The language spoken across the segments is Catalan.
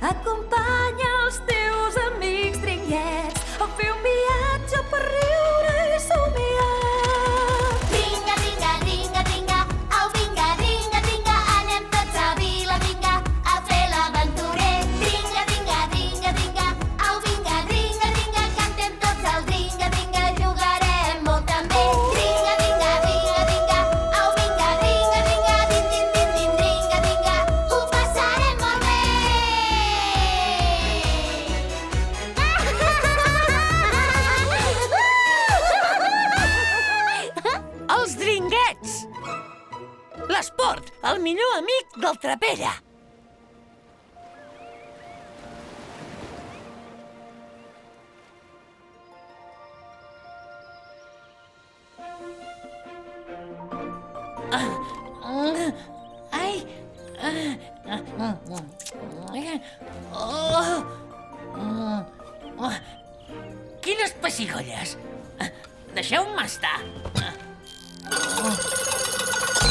Acompanya els teus amics dringuets a fer un viatge per riure i somiar. Dringa, dringa, dringa, dringa, au vinga, dringa, dringa, anem tots a Vila Dringa a fer l'aventurer. Dringa, dringa, dringa, dringa, au vinga, dringa, dringa, cantem tots el dringa, dringa, jugarem molt també. Dringa, dringa, dringa, dringa, au vinga, dringa, dringa, din, din, din, din, dringa, dringa, ho passarem molt bé. Els dringuets! L'esport, el millor amic del trapella. Ai! Quines pessigolles! Deixeu-me estar.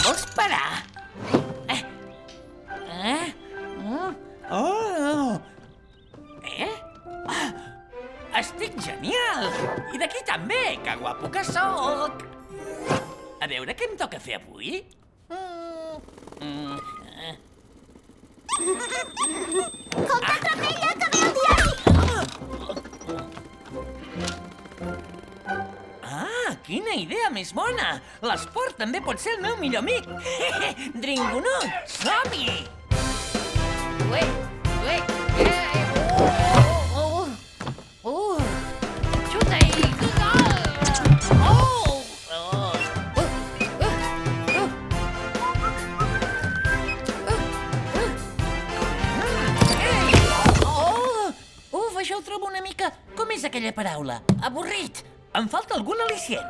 Vols parar? Oh! Estic genial! I d'aquí també, que guapo que sóc! A veure què em toca fer avui? Compte, Trapella, que ve el diari! Quina idea més bona! L'esport també pot ser el meu millor amic! Dringonut, som-hi! Ué! Xuta i... Això ho trobo una mica... Com és aquella paraula? Avorrit! Em falta algun al·licient.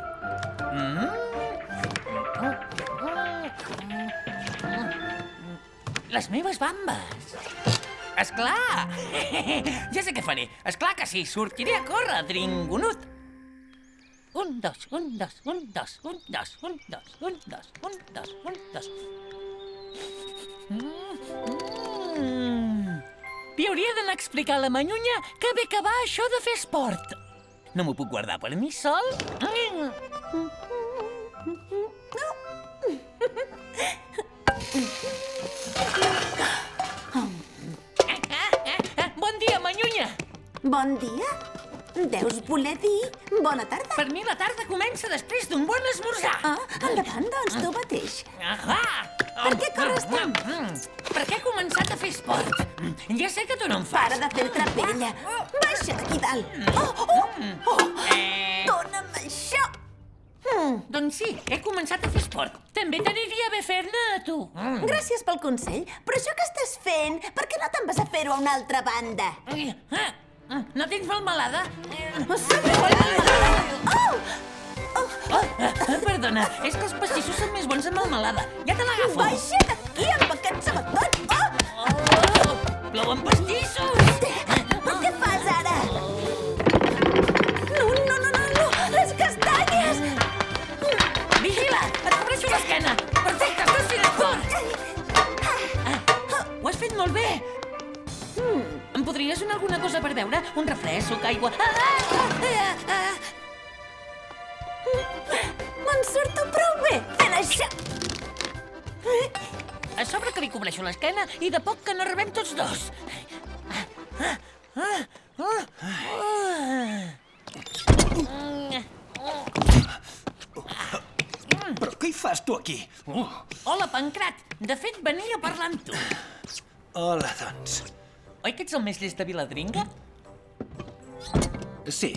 Les meves bambes. Esclar! Ja sé què faré. Esclar que sí. Sortiré a córrer, Dringonut. Un, dos. Li hauria d'anar a explicar a la Manyunya que bé que va això de fer esport. No m'ho puc guardar per mi sol? Bon dia, Manyunya! Bon dia? Deus voler dir bona tarda. Per mi la tarda comença després d'un bon esmorzar. Endavant, doncs, tu mateix. Per què corres tant? Perquè he començat a fer esport. Ja sé que tu no en fas. Para de fer el trapella. Baixa d'aquí dalt. Dóna'm això. Doncs sí, he començat a fer esport. També t'aniria bé fer-ne a tu. Gràcies pel consell, però això que estàs fent, per què no te'n vas a fer-ho a una altra banda? No tens melmelada? Perdona, és que els pastissos són més bons amb melmelada. Ja te l'agafo. Baixa d'aquí amb aquests sabatons. Plouen pastissos! Què fas ara? No, les castanyes! Vigila, et cobreixo l'esquena. Perfecte, estàs fent esport. Ho has fet molt bé. Em podries donar alguna cosa per beure? Un refresc, suc, aigua... Me'n surto prou bé fent això. A sobre que li cobreixo l'esquena i de poc que no rebem tots dos. Però què hi fas tu aquí? Hola, Pancrat. De fet, venia a parlar amb tu. Hola, doncs. Oi que ets el més llest de Viladringa? Sí?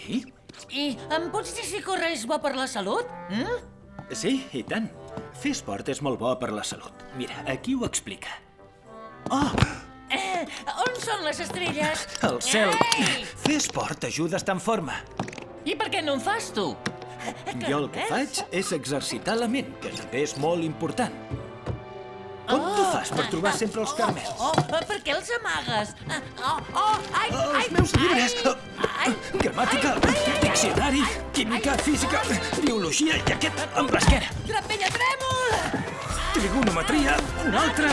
I em pots dir si córrer és bo per la salut? Sí, i tant. Fer esport és molt bo per la salut. Mira, aquí ho explica. On són les estrelles? Al cel. Ei! Fer esport t'ajuda a estar en forma. I per què no en fas tu? Jo el que faig és exercitar la ment, que també és molt important. Com tu fas per trobar sempre els caramels? Per què els amagues? Els meus llibres! Gramàtica, diccionari, química, física, biologia i aquest amb l'esquena. Trapella trèmol! Trigonometria, un altre...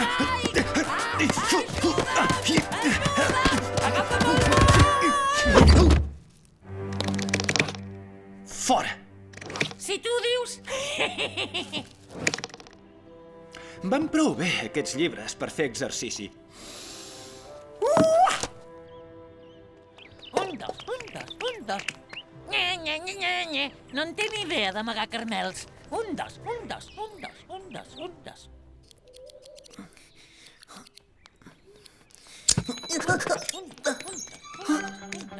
Agafa'm el bot! Fora! Si tu dius... Van prou bé, aquests llibres, per fer exercici. Un, dos. Nye. No en té ni idea d'amagar carmels. Un, dos.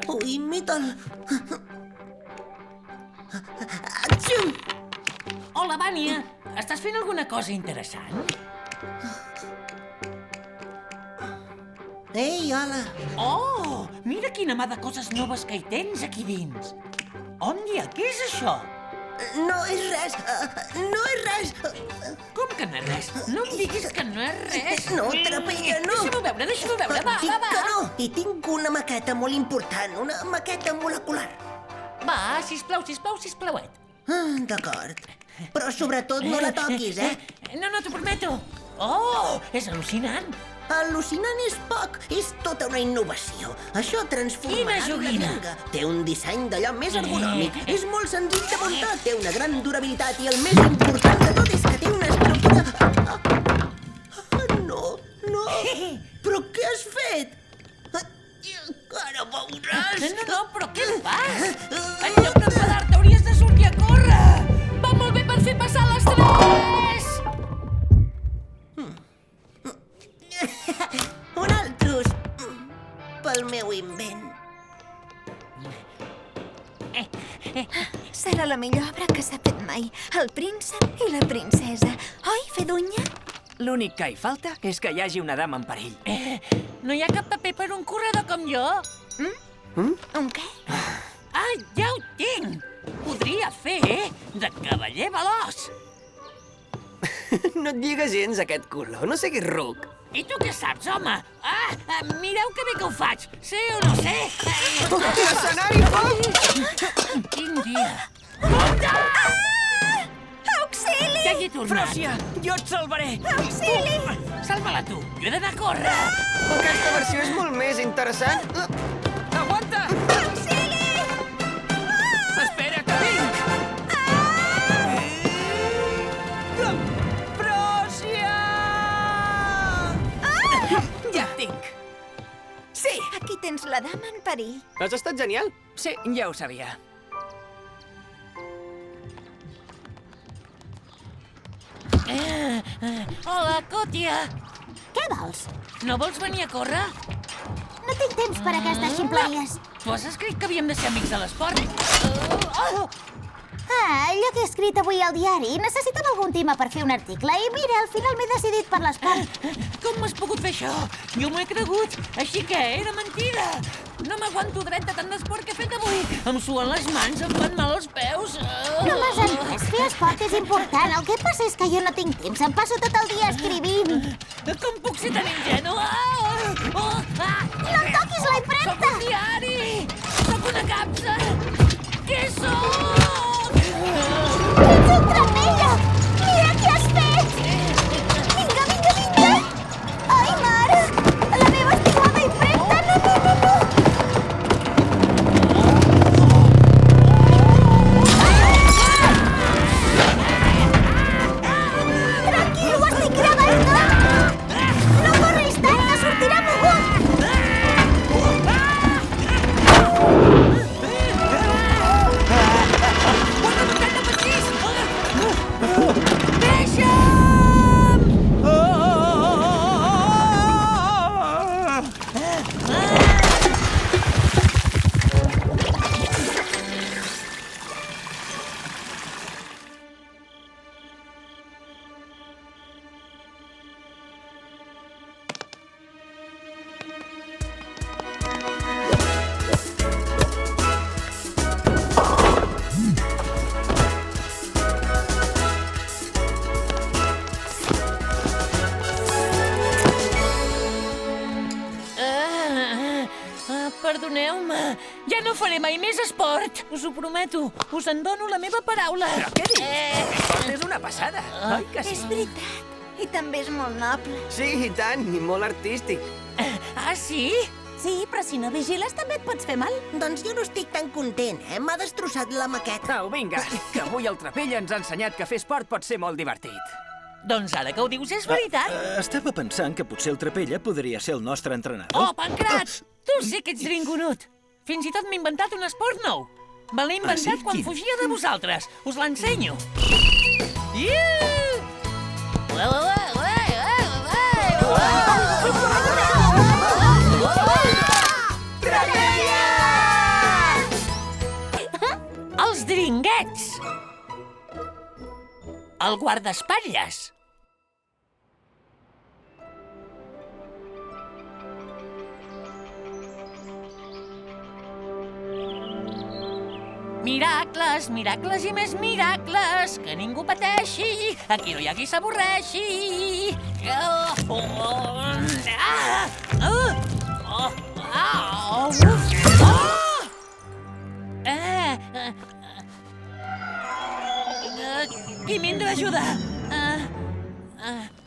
Ui, imita'l. Atxum! Hola, Vània. Estàs fent alguna cosa interessant? Ei, hola. Oh, mira quina mà de coses noves que hi tens aquí dins. Òndia, què és això? No és res, no és res. Com que no és res? No em diguis que no és res. No, Trapella, no. Deixa-m'ho veure. Va. Dic que no. I tinc una maqueta molt important, una maqueta molecular. Va, sisplau. D'acord. Però sobretot no la toquis, eh? No, t'ho prometo. Oh, és al·lucinant. Al·lucinant és poc, és tota una innovació. Això transformarà Quina joguina. la vinga. Té un disseny d'allò més ergonòmic. És molt senzill de muntar, té una gran durabilitat i el més important de tot és que té una estructura... No. Però què has fet? Ara veuràs. No, però què fas? En lloc d'enfadar-te hauries de sortir a córrer. Va molt bé per fer passar l'estrès. Un altrus pel meu invent. Serà la millor obra que s'ha fet mai. El príncep i la princesa. Oi, Fedunya? L'únic que hi falta és que hi hagi una dama en perill. No hi ha cap paper per un corredor com jo? Un què? Ah, ja ho tinc! Podria fer de cavaller veloç. No et lliga gens, aquest color. No siguis ruc. I tu què saps, home? Mireu que bé que ho faig. Sé o no sé? L'escenari foc! Quin dia. Auxili! Ja hi he tornat. Fròcia, jo et salvaré! Auxili! Salva-la tu. Jo he d'anar a córrer. Aquesta versió és molt més interessant. Aguanta! Auxili! Espera, que vinc! Fròcia! Ja et tinc. Sí! Aquí tens la dama en perill. Has estat genial. Sí, ja ho sabia. Hola, Còtia. Què vols? No vols venir a córrer? No tinc temps per aquestes ximpleries. Tu has escrit que havíem de ser amics de l'esport. Allò que he escrit avui al diari. Necessitava algun tema per fer un article i mira, al final m'he decidit per l'esport. Com has pogut fer això? Jo m'ho he cregut, així que era mentida. No m'aguanto dret de tant d'esport que he fet avui. Em suen les mans, em fan mal els peus. No m'has entès, fer esport és important. El que passa és que jo no tinc temps, em passo tot el dia escrivint. Com puc ser tan ingenu? No em toquis la impremta! Soc un diari! Soc una capsa! Què sóc? Ets un trapella! Mira què has fet! Vinga! Ai, mare! La meva estimada impremta! No! Tranquil, ho estic gravant! No corris tant, que sortirà mogut! Perdoneu-me, ja no faré mai més esport. Us ho prometo, us en dono la meva paraula. Però què dius? L'esport és una passada, oi que sí? És veritat. I també és molt noble. Sí, i tant, i molt artístic. Ah, sí? Sí, però si no vigiles també et pots fer mal. Doncs jo no estic tan content, M'ha destrossat la maqueta. Au, vinga, que avui el Trapella ens ha ensenyat que fer esport pot ser molt divertit. Doncs ara que ho dius és veritat. Estava pensant que potser el Trapella podria ser el nostre entrenador. Oh, Pancrat! Tu sí que ets dringonut. Fins i tot m'he inventat un esport nou. Me l'he inventat sí? quan Quin? fugia de vosaltres. Us l'ensenyo. Els dringuets! El guardaespatlles. Miracles, miracles i més miracles, que ningú pateixi, aquí no hi ha qui s'avorreixi. Qui vindrà a ajudar?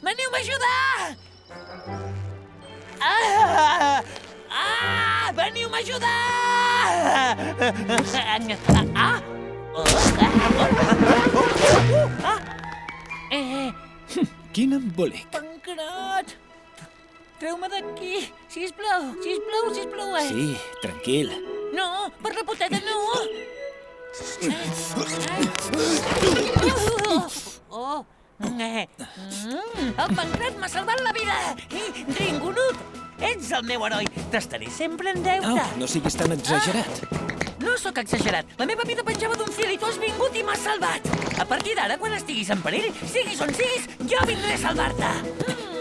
Veniu-me a ajudar! Veniu-me a ajudar! Quin embolic. Pancrat! Treu-me d'aquí, sisplau, sisplau, sisplau, Sí, tranquil. No, per la poteta no! El Pancrat m'ha salvat la vida! Dringonut, ets el meu heroi. T'estaré sempre en deute. Au, no siguis tan exagerat. No sóc exagerat. La meva vida penjava d'un fil i tu has vingut i m'has salvat. A partir d'ara, quan estiguis en perill, siguis on siguis, jo vindré a salvar-te.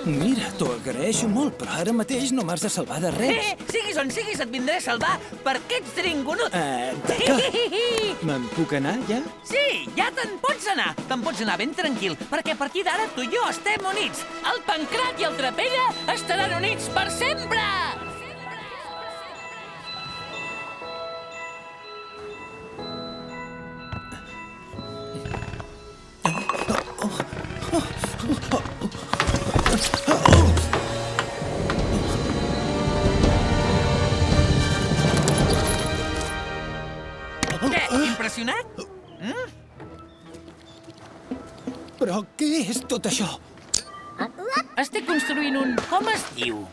Mira, t'ho agraeixo molt, però ara mateix no m'has de salvar de res. Siguis on siguis, et vindré a salvar perquè ets dringonut. D'acord. Me'n puc anar, ja? Sí, ja te'n pots anar. Te'n pots anar ben tranquil, perquè a partir d'ara tu i jo estem units. El Pancrat i el Trapella estaran units per sempre! Què, impressionat? Però què és tot això? Estic construint un... com es diu?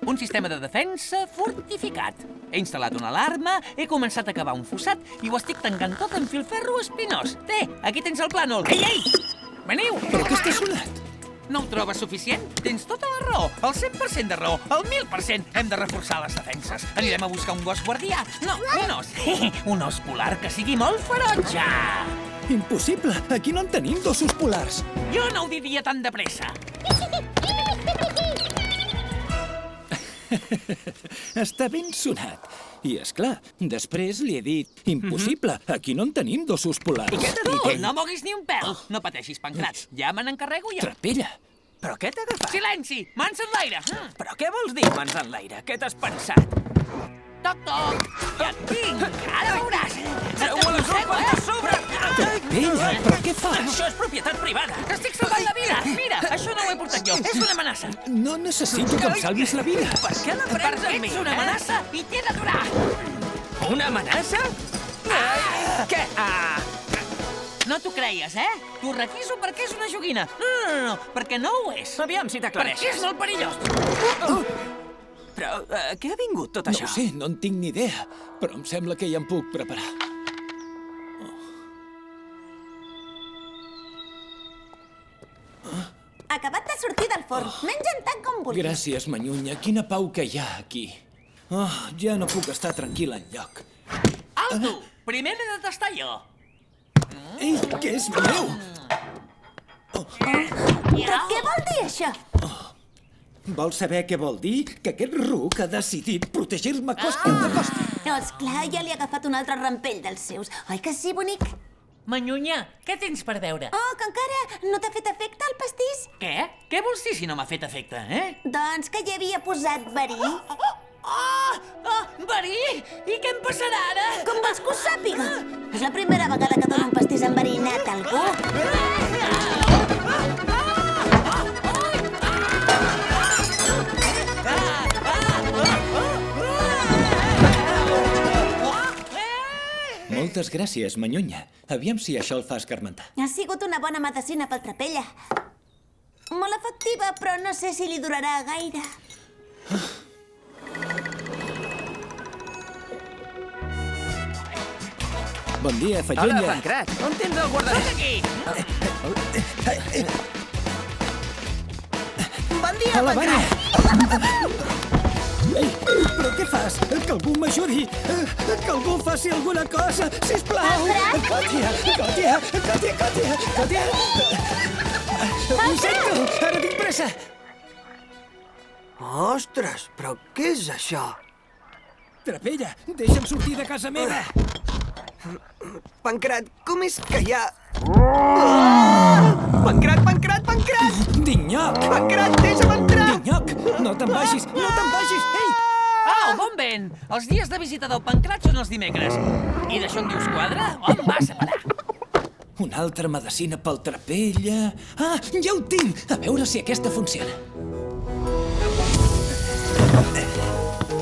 Un sistema de defensa fortificat. He instal·lat una alarma, he començat a cavar un fossat i ho estic tancant tot amb filferro espinós. Té, aquí tens el plànol. Ei, ei! Veniu! Però què està sonat? No ho trobes suficient? Tens tota la raó, el 100% de raó, el 1000%. Hem de reforçar les defenses. Anirem a buscar un gos guardià. No, un os. Un os polar que sigui molt ferotge. Impossible! Aquí no en tenim d'ossos polars. Jo no ho diria tan de pressa. Està ben sonat. I, és clar, després li he dit impossible, aquí no en tenim d'ossos polars. I què t'ha dit Tu, ell? no moguis ni un pèl. No pateixis, Pancrat. Ja me n'encarrego jo. Trapella! Però què t'ha agafat? Silenci! Mans en l'aire! Però què vols dir, mans en l'aire? Què t'has pensat? Toc, toc! Ja et tinc! Ara veuràs! Treu-me les rodes de sobre! Trapella, però què fas? Això és propietat privada! T'estic salvant la vida! Mira, això no ho he portat jo. És una amenaça. No necessito que em salvis la vida. Per què la prens Perquè amb mi? ets una amenaça i t'he d'aturar! Una amenaça? Què? No t'ho creies, eh? T'ho requiso perquè és una joguina. No, perquè no ho és. Aviam si Perquè t'aclareixes. és molt perillós. Però què ha vingut tot No això? ho sé, no en tinc ni idea, però em sembla que ja em puc preparar. Acabat de sortir del forn. Menja'n tant com vulguis. Gràcies, Manyunya. Quina pau que hi ha aquí. Oh, ja no puc estar tranquil enlloc. Alto! Primer l'he de tastar jo. Ei, que és meu! Però què vol dir això? Vols saber què vol dir? Que aquest ruc ha decidit protegir-me costa de costa. Esclar, ja li ha agafat un altre rampell dels seus. Oi que sí, bonic? Manyonya, què tens per beure? Oh, que encara no t'ha fet efecte el pastís? Què? Què vols dir si no m'ha fet efecte, eh? Doncs que hi havia posat verí. Verí? I què em passarà ara? Com vols que ho sàpiga? És la primera vegada que dono un pastís enverinat a algú. Moltes gràcies, Manyonya. Aviam si això el fa escarmentar. Ha sigut una bona medecina pel Trapella. Molt efectiva, però no sé si li durarà gaire. Bon dia, Hola, Fallonya. Pancrat. On tens el guardaret? Aquí! Bon dia, Hola, Vanya. Pancrat! Ei, però què fas? Que algú m'ajudi. Que algú faci alguna cosa, sisplau. Còtia. Ho sento, ara tinc pressa. Ostres, però què és això? Trapella, deixa'm sortir de casa meva. Pancrat, com és que hi ha... Ah! Pancrat! Dinyoc, Pancrat, deixa'm entrar! Dinyoc, no te'n vagis. Ei! Au, bon vent! Els dies de visita del Pancrat són els dimecres. I d'això en dius quadre? On vas a parar? Una altra medecina pel Trapella. Ah, ja ho tinc! A veure si aquesta funciona.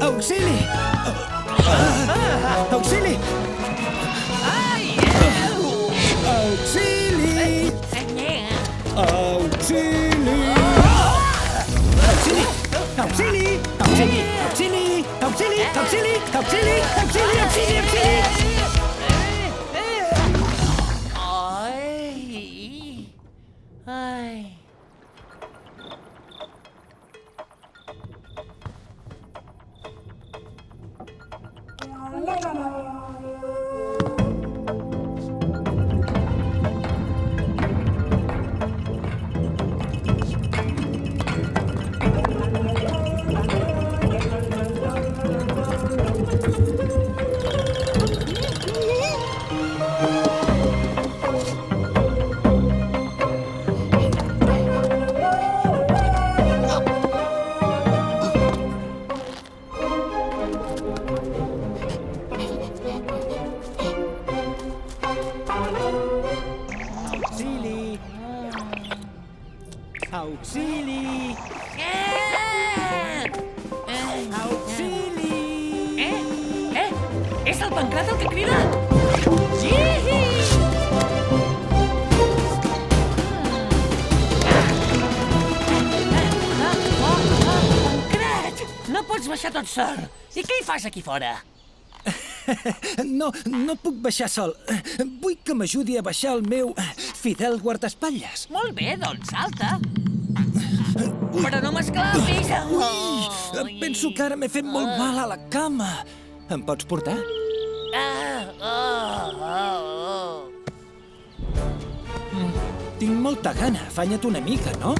Auxili! Auxili! Ai! Auxili! Auxili! Auxili! Ai! Auxili! És el Pancrat el que crida? Sí! Pancrat! No pots baixar tot sol. I què hi fas aquí fora? No puc baixar sol. Vull que m'ajudi a baixar el meu fidel guardaespatlles. Molt bé, doncs salta. Però no m'esclafis! Penso que ara m'he fet molt mal a la cama. Em pots portar? Tinc molta gana. Afanya't una mica, no?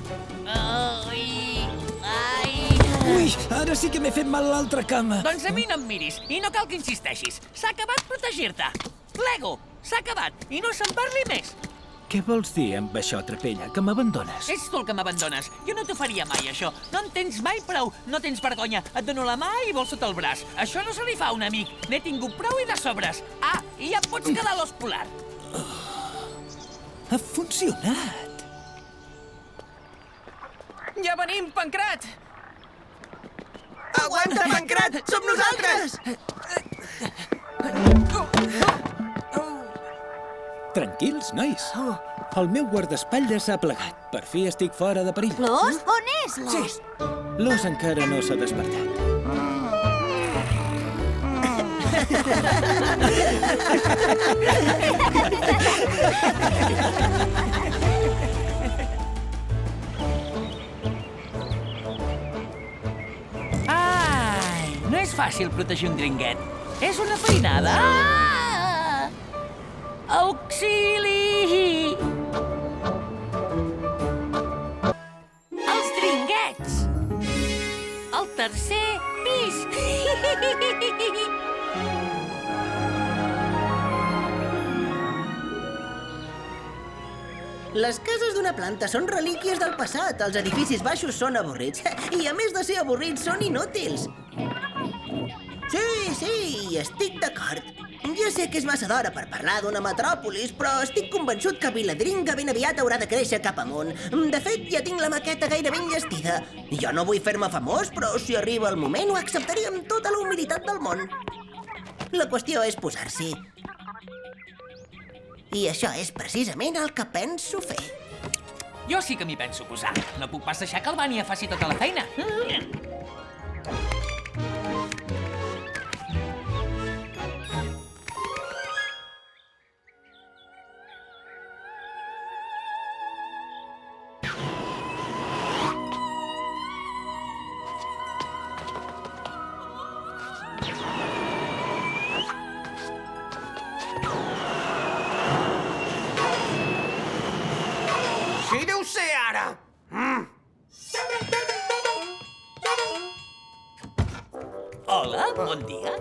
Ui, ara sí que m'he fet mal a l'altra cama. Doncs a mi no em miris, i no cal que insisteixis. S'ha acabat protegir-te. Lego, s'ha acabat, i no se'n parli més. Què vols dir amb això, Trapella? Que m'abandones? Ets tu el que m'abandones. Jo no t'ho faria mai, això. No en tens mai prou. No tens vergonya. Et dono la mà i vols sota el braç. Això no se li fa a un amic. N'he tingut prou i de sobres. Ah, i ja et pots quedar a l'os polar. Ha funcionat. Ja venim, Pancrat! Aguanta, Pancrat! Som nosaltres! Tranquils, nois. El meu guardaespatlles s'ha plegat. Per fi estic fora de perill. L'os? On és l'os? L'os encara no s'ha despertat. Ai, no és fàcil protegir un dringuet. És una feinada. Auxili! Els dringuets! El tercer pis! Les cases d'una planta són relíquies del passat. Els edificis baixos són avorrits. I a més de ser avorrits, són inútils. Sí, estic d'acord. Ja sé que és massa d'hora per parlar d'una metròpolis, però estic convençut que Viladringa ben aviat haurà de créixer cap amunt. De fet, ja tinc la maqueta gairebé enllestida. Jo no vull fer-me famós, però si arriba el moment ho acceptaria amb tota la humilitat del món. La qüestió és posar-s'hi. I això és precisament el que penso fer. Jo sí que m'hi penso posar. No puc pas deixar que el Vania faci tota la feina. Sí, deu ser ara! Hola, bon dia.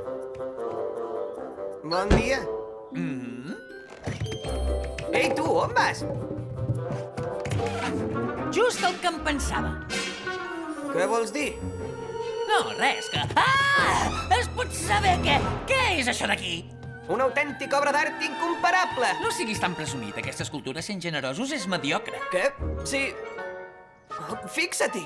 Bon dia. Ei, tu, on vas? Just el que em pensava. Què vols dir? No, res, que... Ah! Es pot saber què? Què és això d'aquí? Una autèntica obra d'art incomparable! No siguis tan presumit. Aquesta escultura, sent generosos, és mediocre. Què? Sí... Oh, fixa-t'hi!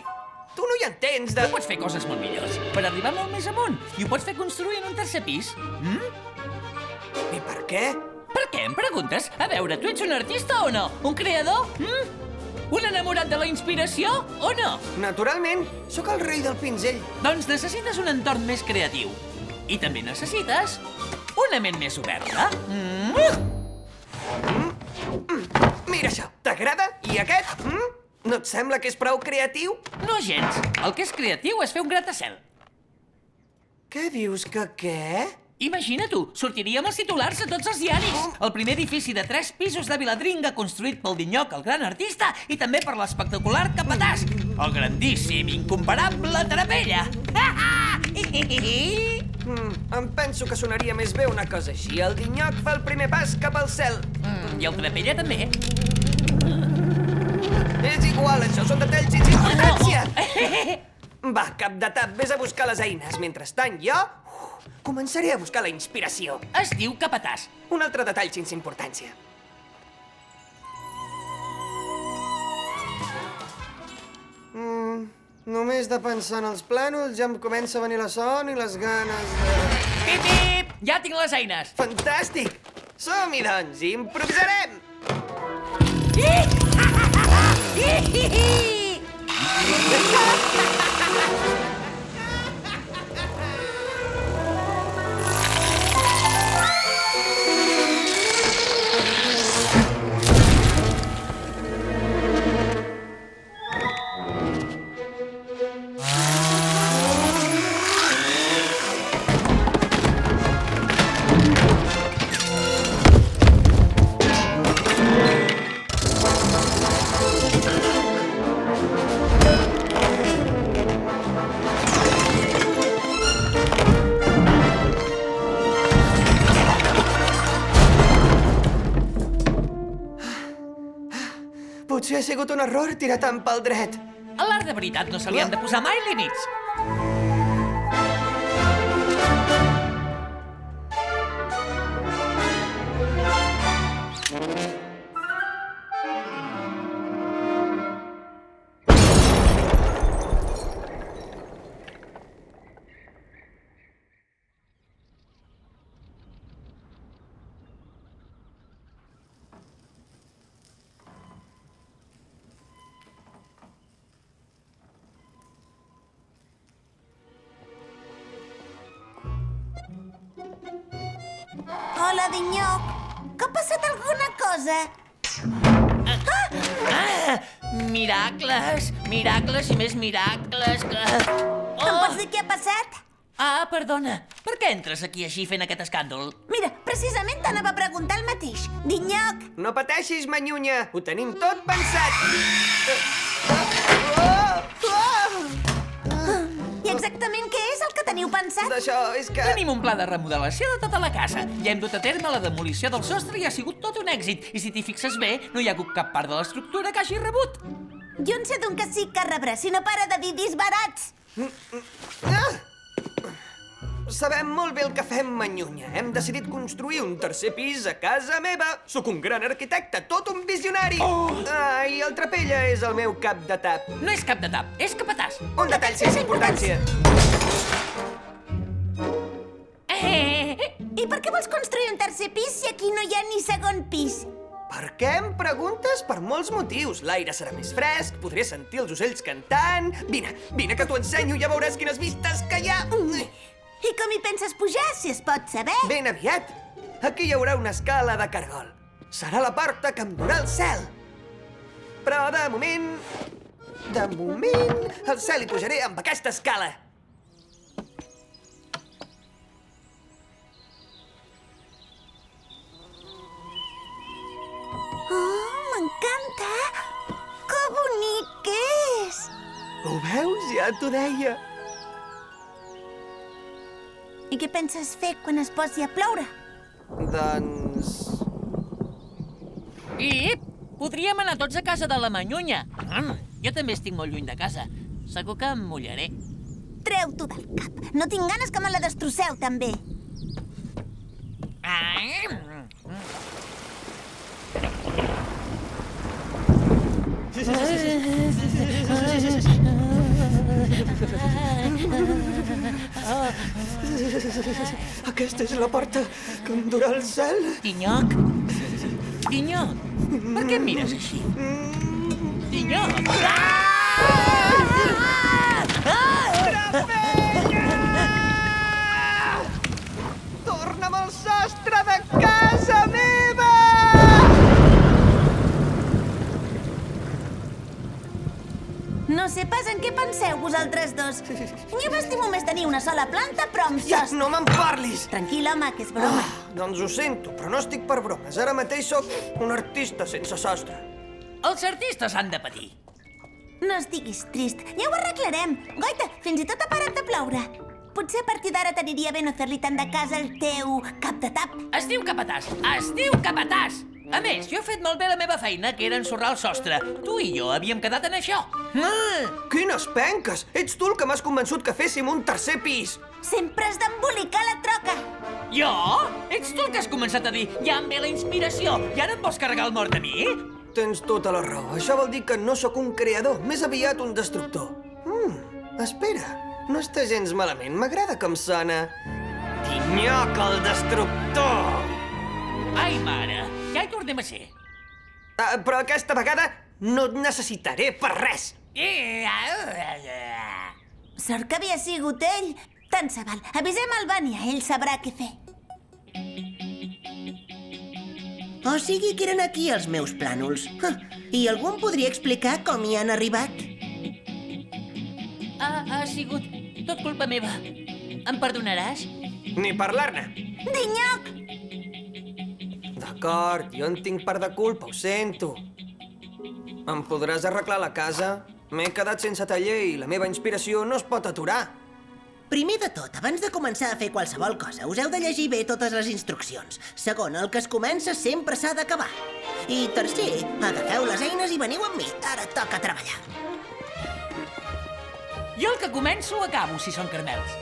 Tu no hi entens de... Tu pots fer coses molt millors, per arribar molt més amunt, i ho pots fer construint un tercer pis. I per què? Per què em preguntes? A veure, tu ets un artista o no? Un creador? Un enamorat de la inspiració o no? Naturalment, sóc el rei del pinzell. Doncs necessites un entorn més creatiu. I també necessites una ment més oberta. Mira això, t'agrada? I aquest? No et sembla que és prou creatiu? No gens. El que és creatiu és fer un gratacel. Què dius que què? Imagina tu, sortiríem els titulars a tots els diaris. El primer edifici de 3 pisos de Viladringa construït pel Dinyoc, el gran artista, i també per l'espectacular capatàs, el grandíssim, incomparable Trapella. Em penso que sonaria més bé una cosa així. El Dinyoc fa el primer pas cap al cel. I el Trapella també. És igual, això són detalls sense importància. Va, cap de tap, vés a buscar les eines. Mentrestant, jo començaré a buscar la inspiració. Es diu capatàs. Un altre detall sense importància. Només de pensar en els plànols ja em comença a venir la son i les ganes de... Pip, pip! Ja tinc les eines. Fantàstic! Som-hi, doncs, i improvisarem! Potser ha sigut un error tirar tant pel dret. A l'art de veritat no se li han de posar mai límits. Hola, Dinyoc. Que ha passat alguna cosa? Miracles, miracles i més miracles que... Em pots dir què ha passat? Ah, perdona. Per què entres aquí així fent aquest escàndol? Mira, precisament t'anava a preguntar el mateix. Dinyoc, No pateixis, Manyunya. Ho tenim tot pensat. i exactament què és el que teniu pensat? D'això és que... Tenim un pla de remodelació de tota la casa. Ja hem dut a terme la demolició del sostre i ha sigut tot un èxit. I si t'hi fixes bé, no hi ha hagut cap part de l'estructura que hagi rebut. Jo en sé d'un que sí que rebrà, si no para de dir disbarats. Sabem molt bé el que fem, Manyunya. Hem decidit construir un tercer pis a casa meva. Sóc un gran arquitecte, tot un visionari. I el Trapella és el meu cap de tap. No és cap de tap, és capatàs. Un detall sense importància. I per què vols construir un tercer pis si aquí no hi ha ni segon pis? Per què em preguntes? Per molts motius. L'aire serà més fresc, podré sentir els ocells cantant... Vine que t'ho ensenyo i ja veuràs quines vistes que hi ha. I com hi penses pujar, si es pot saber? Ben aviat. Aquí hi haurà una escala de cargol. Serà la porta que em durà al cel. Però de moment, al cel hi pujaré amb aquesta escala. Oh, m'encanta! Que bonic que és! Ho veus? Ja t'ho deia. I què penses fer quan es posi a ploure? Doncs... I podríem anar tots a casa de la Manyunya. Jo també estic molt lluny de casa. Segur que em mullaré. Treu-t'ho del cap. No tinc ganes que me la destrosseu, també. Aquesta és la porta que em durà al cel. Tinyoc? Tinyoc, per què em mires així? Tinyoc! Torna'm al sostre de casa meva! No sé pas en què penseu, vosaltres dos. Jo m'estimo més tenir una sola planta, però amb Ja, sostre. no me'n parlis! Tranquil, home, que és broma. Doncs ho sento, però no estic per bromes. Ara mateix sóc un artista sense sostre. Els artistes han de patir. No estiguis trist, ja ho arreglarem. Goita, fins i tot ha parat de ploure. Potser a partir d'ara t'aniria bé no fer-li tant de cas al teu cap de tap. Es diu capatàs! Es diu capatàs! A més, jo he fet molt bé la meva feina, que era ensorrar el sostre. Tu i jo havíem quedat en això. Quines penques! Ets tu el que m'has convençut que féssim un tercer pis! Sempre has d'embolicar la troca. Jo? Ets tu el que has començat a dir ja em ve la inspiració i ara em vols carregar el mort a mi? Tens tota la raó. Això vol dir que no sóc un creador, més aviat un destructor. Espera, no està gens malament. M'agrada com sona. Tinyoc, el destructor! Ai, mare, ja hi tornem a ser. Però aquesta vegada no et necessitaré per res. Sort que havia sigut ell. Tant se val. Avisem el Vanya, ell sabrà què fer. O sigui que eren aquí els meus plànols. I algú em podria explicar com hi han arribat? Ha sigut tot culpa meva. Em perdonaràs? Ni parlar-ne. Dinyoc! D'acord, jo en tinc part de culpa, ho sento. Em podràs arreglar la casa? M'he quedat sense taller i la meva inspiració no es pot aturar. Primer de tot, abans de començar a fer qualsevol cosa, us heu de llegir bé totes les instruccions. Segon, el que es comença sempre s'ha d'acabar. I tercer, agafeu les eines i veniu amb mi. Ara toca treballar. Jo el que començo acabo, si són caramels.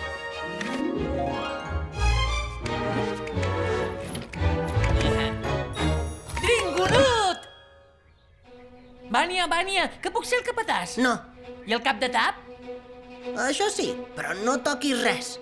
Dringonut! Vània, Vània, que puc ser el capatàs? No, I el cap de tap? això sí, però no toquis res.